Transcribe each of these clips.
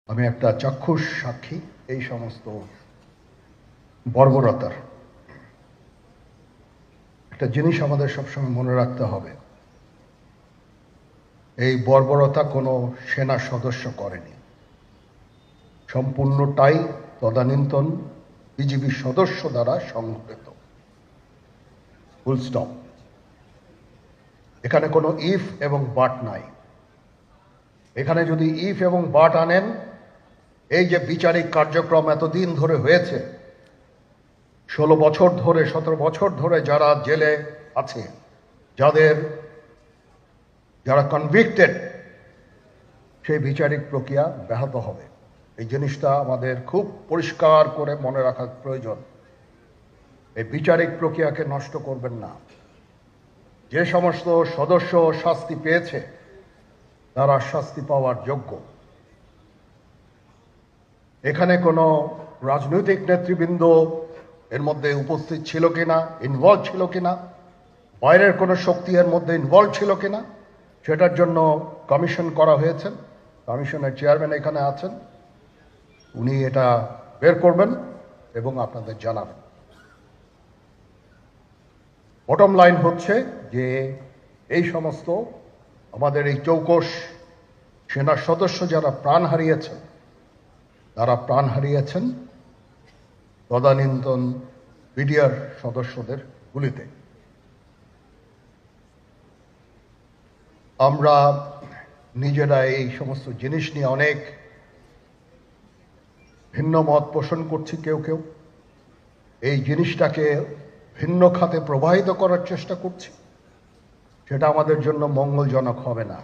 আমি একটা চাক্ষুষ সাক্ষী এই সমস্ত বর্বরতার। একটা জিনিস আমাদের সবসময় মনে রাখতে হবে, এই বর্বরতা কোনো সেনা সদস্য করেনি, সম্পূর্ণটাই তদানীন্তন বিজিবি সদস্য দ্বারা সংঘটিত। Full stop. এখানে কোনো ইফ এবং বাট নাই। এখানে যদি ইফ এবং বাট আনেন, এই যে বিচারিক কার্যক্রম এতদিন ধরে হয়েছে, 16 বছর ধরে 17 বছর ধরে যারা জেলে আছে, যারা কনভিক্টেড, সেই বিচারিক প্রক্রিয়া ব্যাহত হবে। এই জিনিসটা আমাদের খুব পরিষ্কার করে মনে রাখা প্রয়োজন। এই বিচারিক প্রক্রিয়াকে নষ্ট করবেন না। যে সমস্ত সদস্য শাস্তি পেয়েছে তারা শাস্তি পাওয়ার যোগ্য। এখানে কোনো রাজনৈতিক নেতৃবৃন্দ এর মধ্যে উপস্থিত ছিল কিনা, ইনভলভ ছিল কিনা, বাইরের কোনো শক্তি এর মধ্যে ইনভলভ ছিল কিনা, সেটার জন্য কমিশন করা হয়েছে। কমিশনের চেয়ারম্যান এখানে আছেন, উনি এটা বের করবেন এবং আপনাদের জানাবেন। বটম লাইন হচ্ছে যে এই সমস্ত আমাদের এই চৌকস সেনা সদস্য যারা প্রাণ হারিয়েছেন, তারা প্রাণ হারিয়েছেন তদানীন্তন বিডিআর সদস্যদের গুলিতে। আমরা নিজেরা এই সমস্ত জিনিস নিয়ে অনেক ভিন্ন মত পোষণ করছি। কেউ কেউ এই জিনিসটাকে ভিন্ন খাতে প্রবাহিত করার চেষ্টা করছি। সেটা আমাদের জন্য মঙ্গলজনক হবে না।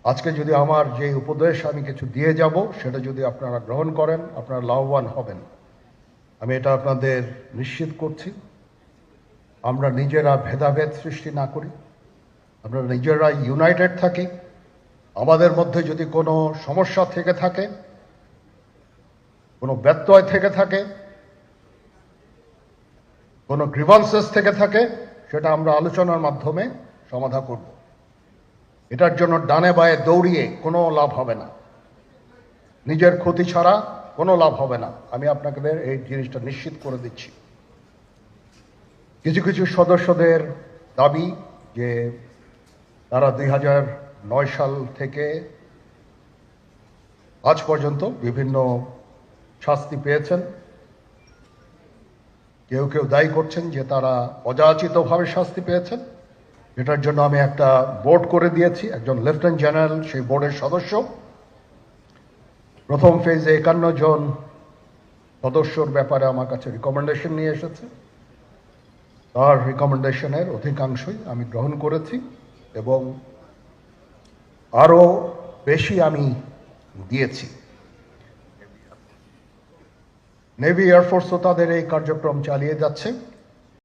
আজকে যদি আমার যে উপদেশ আমি কিছু দিয়ে যাব, সেটা যদি আপনারা গ্রহণ করেন, আপনারা লাভবান হবেন, আমি এটা আপনাদের নিশ্চিত করছি। আমরা নিজেরা ভেদাভেদ সৃষ্টি না করি, আমরা নিজেরা ইউনাইটেড থাকি। আমাদের মধ্যে যদি কোনো সমস্যা থেকে থাকে, কোনো ব্যত্যয় থেকে থাকে, কোনো গ্রিভান্সেস থেকে থাকে, সেটা আমরা আলোচনার মাধ্যমে সমাধান করব। এটার জন্য ডানে বায়ে দৌড়িয়ে কোনো লাভ হবে না, নিজের ক্ষতি ছাড়া কোনো লাভ হবে না। আমি আপনাদের এই জিনিসটা নিশ্চিত করে দিচ্ছি। কিছু কিছু সদস্যদের দাবি যে তারা 2009 সাল থেকে আজ পর্যন্ত বিভিন্ন শাস্তি পেয়েছেন। কেউ কেউ দায়ী করছেন যে তারা অযাচিতভাবে শাস্তি পেয়েছেন। এটার জন্য আমি একটা বোর্ড করে দিয়েছি, একজন লেফটেন্যান্ট জেনারেল সেই বোর্ডের সদস্য। প্রথম ফেজে 51 জন সদস্যর ব্যাপারে আমার কাছে রিকমেন্ডেশন নিয়ে এসেছে। তার রিকমেন্ডেশনের অধিকাংশই আমি গ্রহণ করেছি এবং আরও বেশি আমি দিয়েছি। নেভি এয়ারফোর্সও তাদের এই কার্যক্রম চালিয়ে যাচ্ছে।